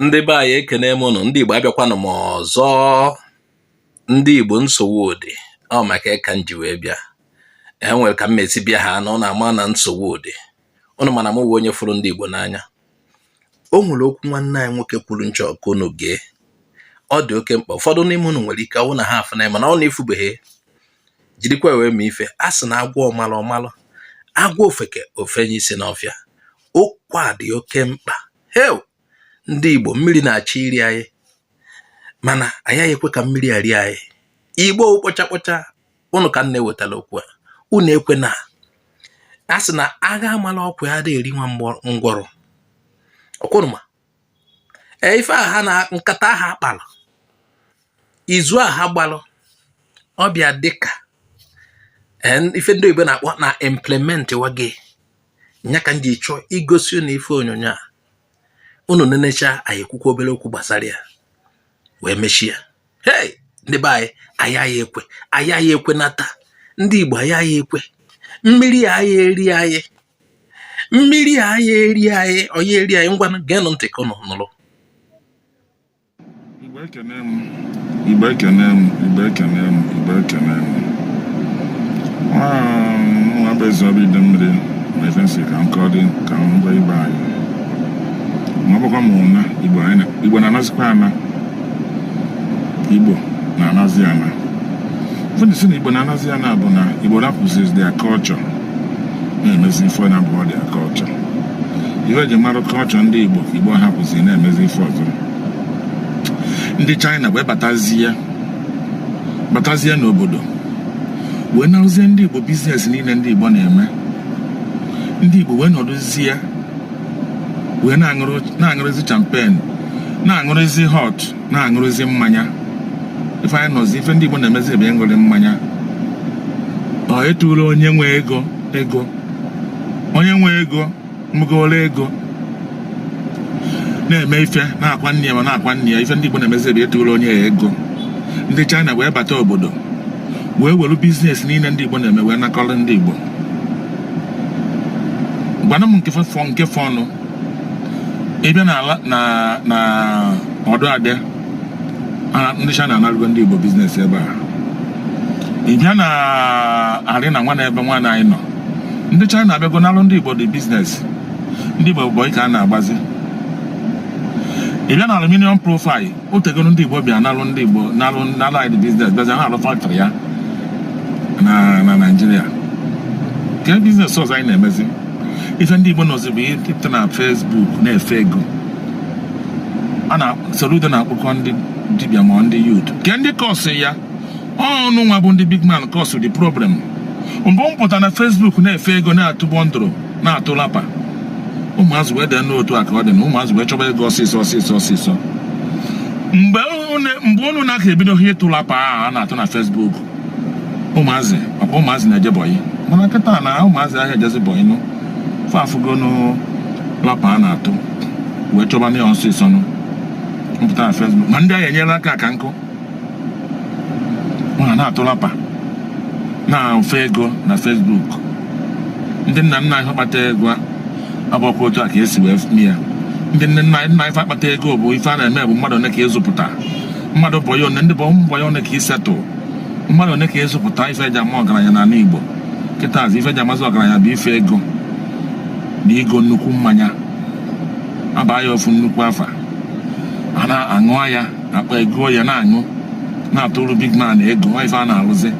Ndị be anyị ekene m ụnụ, ndị Igbo abịakwanụ m ọzọ. Ndị Igbo nsogbu dị, ọ maka ka m ji wee bịa. Enwere ka m mesi bịa ha na ọ na-ama na nsogbu dị. Ụnụ mana m wụ onye fụrụ ndị Igbo n'anya. O nwere okwu nwanne anyị nwoke kwuru nchọ ka unu gee. Ọ dị oke mkpa. Ụfọdụ n'ime unu nwere ike awụ na ha afụ na mana ọ na-efubeghị. Jirikwa wee ma ife. A sị na agwọ ọmalụ agwọ ofeke ofenye isi n'ọfịa. Okwu a dị oke mkpa. Heo! Ndị Igbo, mmiri na-achọ iri anyị, mana anyị ekwe ka mmiri ari anyị. Igbo kpọcha unu ka nne wetara okwu a. Unu ekwe na a sị na agha amala ọkụ ya dị eri nwa ngwọrọ. Ọkwụnụma ife aha na nkata aha akpalụ izu aha gbalụ ọbịa dịka ife ndị Igbo na-akpọ na implement wage. Nya ka nji chọọ igosi unu ife onyonyo a. Unu nenecha anyị ekwukwa obere okwu gbasara ya wee mechie. Hey, ndị be anyị ayaghị ekwe, ayaghị ekwe nata. Ndị Igbo ayaghị ekwe. Mmiri anyị eri anyị, mmiri anyị eri anyị, onye eri anyị. Ngwa geenụ ntị ka unu nụrụ. Igbo ekene m, Igbo ekene m, Igbo ekene m, Igbo ekene m. Nwa bụ ezobi dị mmiri ma ife nsị ka nkọ dị ka ngwa ibe anyị. Mabụkwa m na Igbo na-anazikwa ana. Igbo na-anazi ana. Ụfọdụ si na Igbo na-anazi ana bụ na Igbo rapụzis their culture na-emezi ife na abụọ their culture. Ife eji mara culture ndị Igbo ka Igbo hapụzi na-emezi ife ọzọ. Ndị China wee batazie n'obodo wee narụzie ndị Igbo biznes niile ndị Igbo na-eme. Ndị Igbo wee nọdụzie wee na-aṅụrụzi champagne, na-aṅụrụzi hot, na-aṅụrụzi mmanya. Ife anyị nọzi ife ndị Igbo na-emezi ebe ịṅụrị mmanya. Ọ etula onye nwe ego onye nwe ego mgoola ego na-eme ife na-akwa nne ya ma na-akwa nne ya. Ife ndị Igbo na-emezi ebe etula onye ego. Ndị China wee bata obodo wee were biznes niile ndị Igbo na-eme wee nakọrọ ndị Igbo. Gwana m nke fọnụ ị bịa na ọdụ adị ndị China na-arụgo ndị Igbo biznes ebe a. Ị bịa na arị na nwana ebe nwana anyị nọ, ndị China abịago n'alụ ndị Igbo dị biznes. Ndị Igbo bụ ka a na-agbazi. Ị bịa na aluminium profile, otegoro ndị Igbo bịa n'alụ ndị Igbo n'alụ anyị dị biznes bịazi na-alụ factory ya na Nigeria. Ke biznes ọzọ anyị na-emezi. Ife ndị Igbo nọzi bụ ịpụta na Facebook na-efe ego. A na-soludo na-akpụkọ ndị dibịa ma ndị youth. Ke ndị kọsụ ya ọnụ nwa bụ ndị big man kọsụ the problem. Mgbe m pụta na Facebook na-efe ego na-atụ bọndụrụ na-atụ lapa, ụmụazụ wee dị n'otu a ka ọ dị na ụmụazụ wee chọba ego ọsịsọ. Mgbe unu na-aka ebido ihe ịtụ lapa a na-atụ na Facebook, ụmụazụ na-eje bọyị. Mana nkịta na ụmụazụ ahịa ejezi bọyị nụ fafụgo lapa a na-atụ wee chọba na ya ọsịsọ mpụta na Facebook. Ma ndị ahịa enyela aka nkụ na-atụ lapa na-efe ego na Facebook. Ndị nna anyị akpata ego abụọkwa otu a ka esi wee mee ya. Ndị nna anyị akpata ego bụ ife a na-eme bụ mmadụ one ka ịzụpụta, mmadụ bọyị one, ndị bọyị one ka isetụ, mmadụ one ka ịzụpụta. Ife eji ama ọgaranya n'ala Igbo kịta azụ ife eji amazi ọgaranya bụ ife ego na igo nnukwu mmanya. Aba ya ofu nnukwu afa a na-aṅụ ya akpa ego ya na-aṅụ na-atụrụ big man ego. Ife a na-alụzi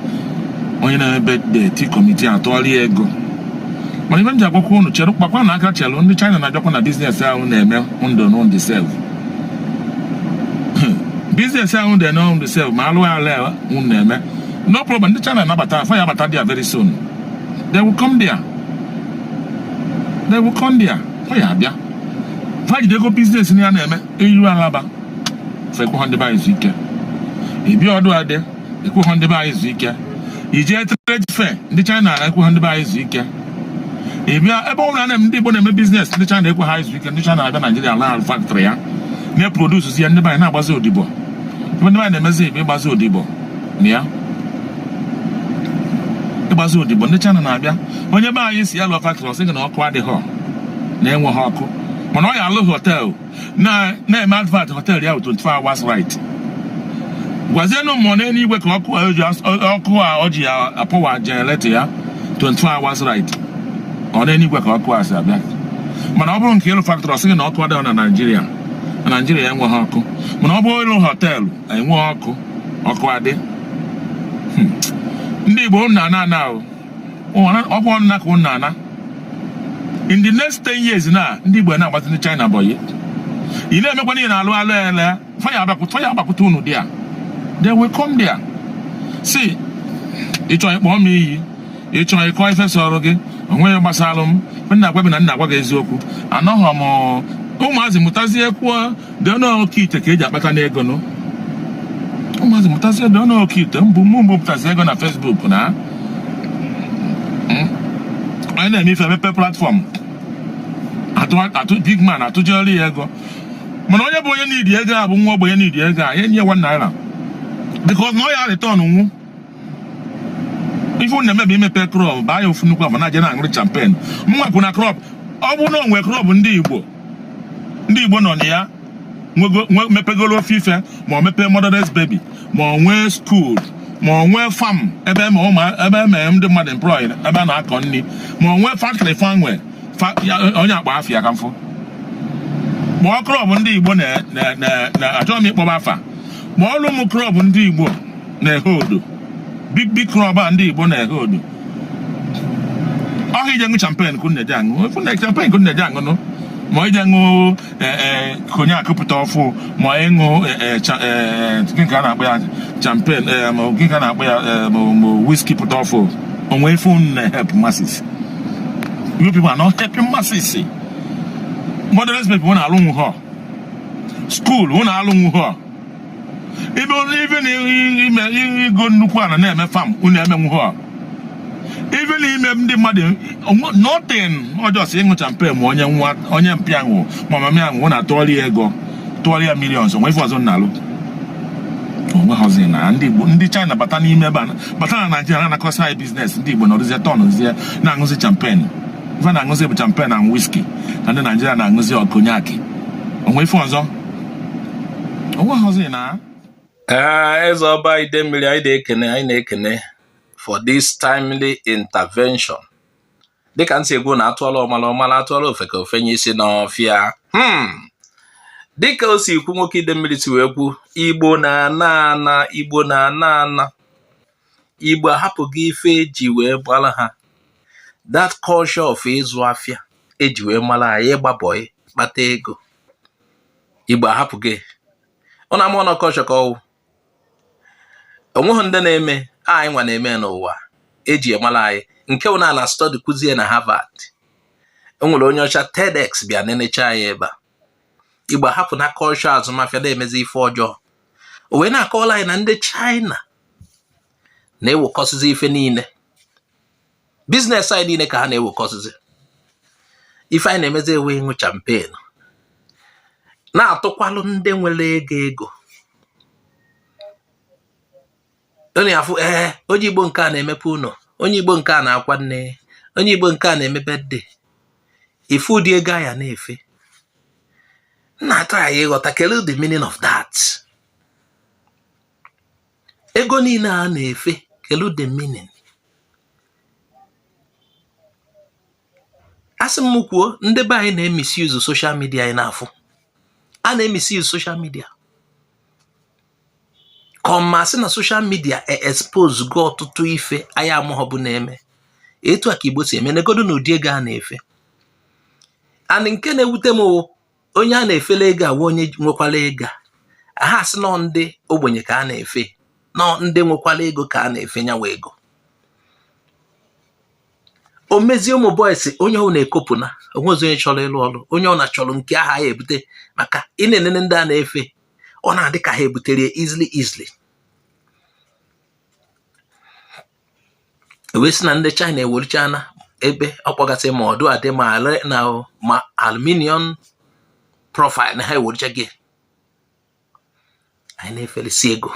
onye na-eme beti kọmiti atụọrị ya ego. Mana ife m ji agwakwa unu chere kpakwa na aka chelụ ndị China na-abịakwa na biznes ahụ na-eme ndụ self. Biznes ahụ dị na ndụ self ma alụ ala unu na-eme no problem. Ndị China na-abata afọ ya abata there very soon. They will come there. Ọ ya abịa fajide ego biznes na ya na-eme iru alaba fekwa ndị ba izu ike. Ibi ọdụ adị ekwe ndị ba izu ike. Ije trade fair ndị China ekwe ndị ba izu ike. Ibia ebe ọ bụla ndị Igbo na-eme biznes ndị China ekwe ha izu ike. Ndị China abịa Nigeria ala factory ya na-eproduce ya ndị ba na-agbazi odibo. Ndị ba na-emezi ebe ịgbazi odibo na ya ịgbazi odibo. Ndị China na-abịa onye be anyị si ya lụọ factory ọsị gị na ọkụ adịghị na-enweghị ọkụ mana ọ ya alụ hotel na-eme advert hotel ya 24 hours right. Gwazienụ mmụọ n'eluigwe ka ọkụ a ọ ji ya apọwa generator ya 24 hours right. Ọ n'eluigwe ka ọkụ a si abịa. Mana ọ bụrụ nke ịlụ factory ọ sịghị na ọkụ adịghị na Naịjirịa. Na Naịjirịa enweghị ọkụ. Mana ọ bụrụ ịlụ họteelụ enwe ọkụ adị. Ndị Igbo nna ọ bụ ọnụ ka nna. In the next 10 years na ndị Igbo na-agbata ndị China boy. Ị na-emekwa n'ihi na alụ ele fire agbapụta unu dị a. They will come there. See, ịchọ ịkpọ m iyi, ịchọ ịkọ ife sọrọ gị, onwe gbasara m, nna agwa gị na nna agwa gị eziokwu. Anọghọ m ụmụazị mụtazie kwuo dị ọnụ oke ite ka eji akpata n'ego nụ. Ụmụazị mụtazie dị ọnụ oke ite mbụ pụtazi ego na Facebook na onye na-eme ife mepe platform atụ big man atụjọrọ ya ego. Mana onye bụ onye n'idi ego a bụ nwa ogbenye n'idi ego a enye $1 naira. Because na ọ ya return nwu. Ife unu na-emebi imepe crop baa ya ofu nnukwu afọ na-aje na-aṅụrị champagne. Mwapụ na crop ọ bụ na onwe crop ndị Igbo nọ na ya mepegolo ofe ife ma ọ mepee motherless baby ma ọ nwee school ma ọ nwee farm ebe eme ndị mmadụ employed ebe a na-akọ nri ma ọ nwee factory fanwe onye akpa afọ ya ka mfụ. Ma ọ crop ndị Igbo achọghị m ịkpọba afa ma ọlụ ụmụ crop ndị Igbo na-ehe odo big crop a ndị Igbo na-ehe odo ọhụ ije ṅụ champagne kun na-eje aṅụ champagne kun na-eje aṅụ ma ije ṅụ konyak pụta ọfụ ma ịṅụ nke a na-akpọ ya champagne ma nke a na-akpọ ya whisky pụta ọfụ onwe ife unu na-help masses. You people are not helping masses. Motherless people wana alụ nwụ school wana alụ nwụ even igo nnukwu ana na-eme farm unu eme nwụ even ime ndị mmadụ nothing just ịṅụ champagne ma onye mpịa nwụ ma mama ya nwụ na tụọrọ ego tụọrọ ya millions onwe ife ọzọ na-alụ onwe hazi na ndị China bata n'ime ebe bata na Nigeria na-anakọsa anyị biznes ndị Igbo nọrụzie tọnụzie na-aṅụzi champagne ife na-aṅụzi bụ champagne na whisky na ndị Nigeria na-aṅụzi konyaki onwe ife ọzọ onwe hazi na eze ọba Idemmili anyị na-ekene for this timely intervention. Dịka ntị egwu na-atụọla ọmala atụọla ofe ka ofenye isi n'ọfịa. Dịka o si ikwu nwoke Idemmili si wee kwu Igbo na-ana Igbo ahapụghị ife eji wee gbara ha. That culture of ịzụ afịa eji wee mara anyị gbabọị kpata ego. Igbo ahapụghị. Ọ na-ama ọnụ culture ka ọwụ. Onweghị ndị na-eme anyị nwa na-eme n'ụwa eji emala anyị nke ụna na study kuzie na Harvard. Enwere onye ọcha TEDx bịa nenecha anyị ebe a. Igbo hapụ na culture azụmafịa na-emezi ife ọjọọ. O wee na-akọwala anyị na ndị China na-ewekọsizi ife niile. Business anyị niile ka ha na-ewekọsizi. Ife anyị na-emezi ewe ịṅụ champagne. Na-atụkwalụ ndị nwere ego. Onye afụ onye Igbo nke a na-emepe ụlọ, onye Igbo nke a na-akwa nne, onye Igbo nke a na-eme birthday. Ife ụdị ego ya na-efe. Na-atọ ya ịghọta kedu the meaning of that. Ego niile a na-efe kedu the meaning. Asị m kwuo ndị be anyị na-emisuse social media anyị na-afụ. A na-emisuse social media. Kọmasị na social media expose go ọtụtụ ife anyị amụghọ bụ na-eme. Etu a ka Igbo si eme negodo na ụdị ego a na-efe. And nke na-ewute m onye a na-efele ego awụ onye nwekwala ego. Aha asị nọ ndị ogbenye ka a na-efe. Nọ ndị nwekwala ego ka a na-efe nyawa ego. O mezie ụmụ boys onye ọ na-ekopụna onwezi onye chọrọ ịlụ ọrụ onye ọ na-achọrọ nke aha ya ebute maka ị na-enene ndị a na-efe ọ na-adị ka ha ebutere easily. Ewesi na ndị China ewerichana ebe ọkpọgasị ma ọdụ adị ma aluminium profile na ha ewericha gị. Anyị na-efelisi ego.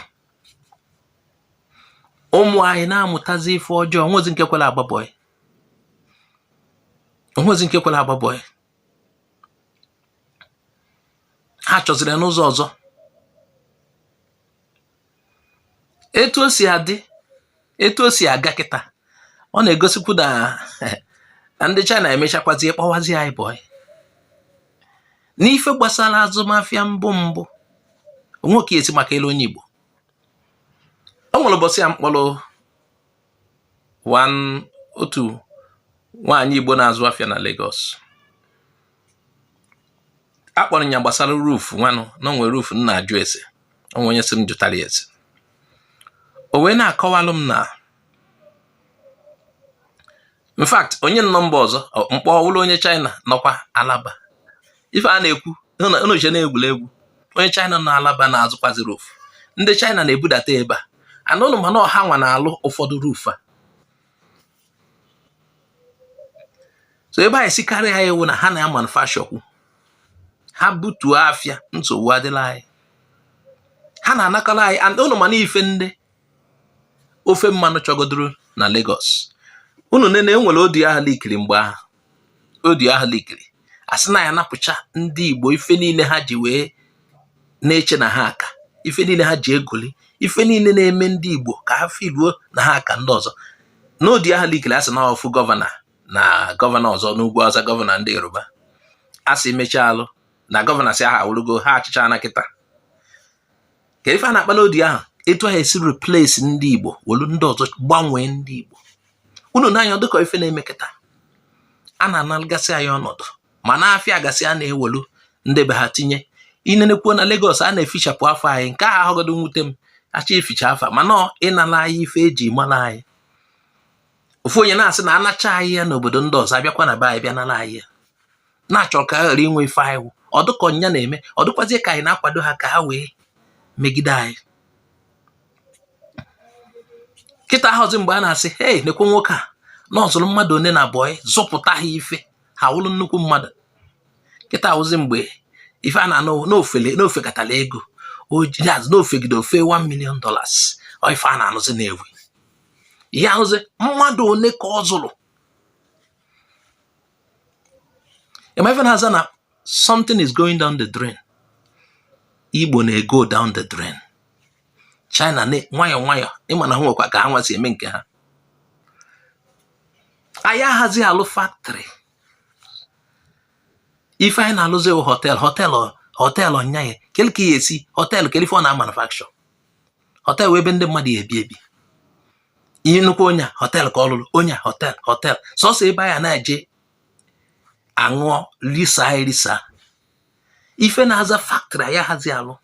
Ụmụ anyị na-amụtazi ife ọjọọ onwezi nke kwela agbabọị. ha chọziri n'ụzọ ọzọ. Etu o si adị, etu o si aga kịta, ọ na-egosikwu na ndị China emechakwazie kpọwazie anyị boy n'ife gbasara azụmahịa mbụ nwoke esi maka elu onye Igbo. O nwere ụbọchị ya mkpọrọ otu nwaanyị Igbo na-azụ afịa na Lagos. Akpọrọ ya gbasara roof nwanụ na onwe roof nna ajụ ese, onwe onye sị m jụtara ya ese. O wee na-akọwalụ m na in fact onye nọ mba ọzọ mkpọ ọwụlụ onye China nọkwa Alaba. Ife a na-ekwu n'oche na-egwuregwu onye China nọ Alaba na-azụkwazi roof. Ndị China na-ebudata ebe a anụnụ mana ọha nwa na-alụ ụfọdụ roof a. So ebe anyị sikarị ya ewu na ha na-manufacture kwu, ha butuo afịa, nsogbu adịla anyị. Ha na-anakọrọ anyị anụnụ mana ife ndị ofe mmanụ chọgodoro na Lagos. Unu nene enwere odi ahụ likiri mgbe ahụ, odi ahụ likiri asị na ya napụcha ndị Igbo ife niile ha ji wee na-eche na ha aka, ife niile ha ji egoli, ife niile na-eme ndị Igbo ka ha filuo na ha aka ndị ọzọ. N'odi ahụ likiri asị na ofu gọvanọ na gọvanọ ọzọ n'ugwu ọzọ, gọvanọ ndị Yoruba asị mechaa alụ na gọvanọ si aha awụrụgo ha achịcha na kịta. Ka ife a na-akpa n'odi ahụ etu ha esi replace ndị Igbo welu ndị ọzọ gbanwee ndị Igbo. Unu n'anya dịka ife na-eme kịta, a na-analụgasị anyị ọnọdụ ma na-afịa agasị a na-ewelu ndị be ha tinye. Inenekwuo na Lagos a na-efichapụ afọ anyị, nke ahụ ahụgodo mwute m, achọ ificha afọ mana ịnala anyị ife eji mara anyị. Ofu onye na-asị na anacha anyị ya n'obodo ndị ọzọ abịakwa na be anyị bịa nala anyị ya, na-achọ ka ha ghara inwe ife anyị. Ọ dịka ọnya na-eme, ọ dịkwazie ka anyị na-akwado ha ka ha wee megide anyị. Kịta ahụzi mgbe a na-asị hey nekwe nwoke a n'ọzụrụ mmadụ one na boy zụpụta ha ife ha wụrụ nnukwu mmadụ. Kịta ahụzi mgbe ife a na-anụ n'ofekatala ego ojiaz n'ofegide ofe $1 million ọ ife a na-anụzi na-ewe. Ihe ahụzi mmadụ one ka ọ zụrụ. Ife na-aza na something is going down the drain. Igbo na-ego down the drain. China nwayọ nwayọ ịma na ha nwekwa ka ha nwa si eme nke ha. Anyị ahazi alụ factory. Ife anyị na-alụzi hotel ọnyaghị kele ka ya esi hotel kelife ọ na-manufacture. Hotel wee ebe ndị mmadụ ebi. Ihe nnukwu onye hotel ka ọ lụrụ, onye hotel sọsọ ebe anyị na-eje aṅụọ risa. Ife na-aza factory anyị ahazi alụ.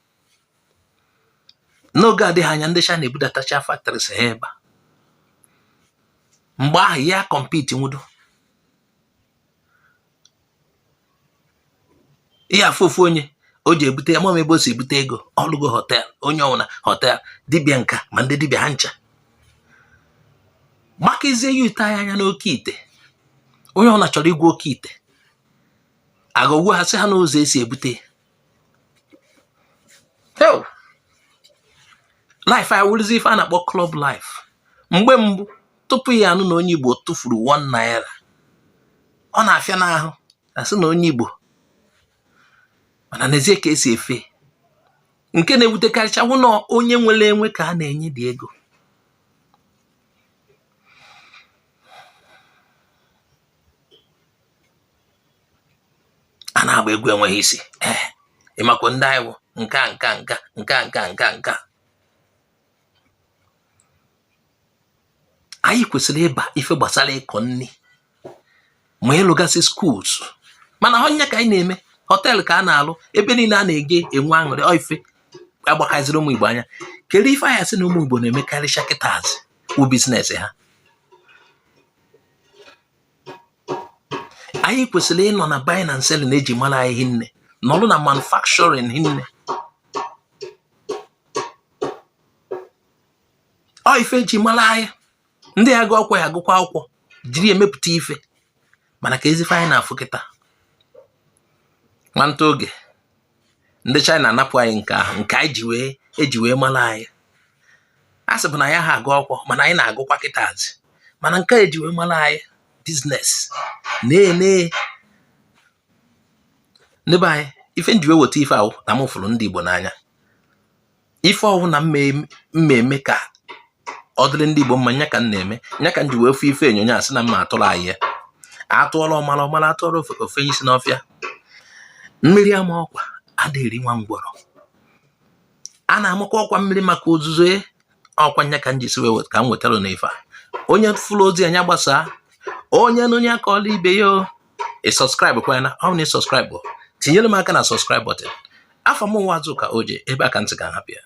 N'oge adịghị anya ndị China ebudatacha factories ha ebe a. Mgbe ahụ ya compete nwudo. Ihe afọ ofu onye o ji ebute ya ebe o si ebute ego ọlụgo hotel, onye ọwụna hotel, dibịa nka ma ndị dibịa ha ncha. Gbakezie ya ute anya n'oke ite, onye ọwụna chọrọ igwe oke ite agogwu ha sị ha n'ụzọ esi ebute. Life anyị wụrụzi ife a na-akpọ club life. Mgbe mbụ tupu ya anụ na onye Igbo tụfuru $1, ọ na-afịa n'ahụ asị na onye Igbo, mana n'ezie ka esi efe. Nke na-ewutekarịcha wụ na onye nwere enwe ka a na-enye dị ego. A na-agba egwu enweghị isi. Ịmakwa ndị anyị wụ nka. Anyị kwesịrị ịba ife gbasara ịkọ nri ma ịlụgasị schools. Mana ọnya ka anyị na-eme, hotel ka a na-alụ, ebe niile a na-ege enwe aṅụrị ife agbakaziri ụmụ Igbo anya. Kedu ife anyị asị na ụmụ Igbo na-emekarịcha kịtazi wụ biznes ha. Anyị kwesịrị ịnọ na buying and selling eji mara anyị hinne, nọrụ na manufacturing hinne. Ọ ife eji mara anyị. Ndị agụ akwụkwọ ya agụkwa akwụkwọ jiri emepụta ife, mana ka ezife anyị na-afụ kịta. Nwanta oge ndị China anapụ anyị nke ahụ, nke anyị eji wee mara anyị. A sị bụ na ya ha agụ akwụkwọ mana anyị na-agụkwa kịtazi, mana nke eji wee mara anyị business. Ndị be anyị ife nji wee weta ife ahụ na m fụrụ ndị Igbo n'anya. Ife ọwụ na mmemme ka ọ dịrị ndị Igbo mma, nya ka m na-eme, nya ka m ji wee fụ ife enyonyo a sị na mma atụrụ anyị ya. Atụọla ọmara atụọla ofe isi n'ọfịa. Mmiri ama ọkwa ada eri nwa ngwọrọ. A na-amakwa ọkwa mmiri maka ozuzo ọkwa, nya ka m ji si wee ka m wetara n'ife a. Onye fụrụ ozi anya gbasaa, onye n'onye aka ọla ibe ya subscribe kwa na ọ na subscribe, tinyere m aka na subscribe button. Afọ m nwa Azuka Oje, ebe aka ntị ga-ahapụ ya.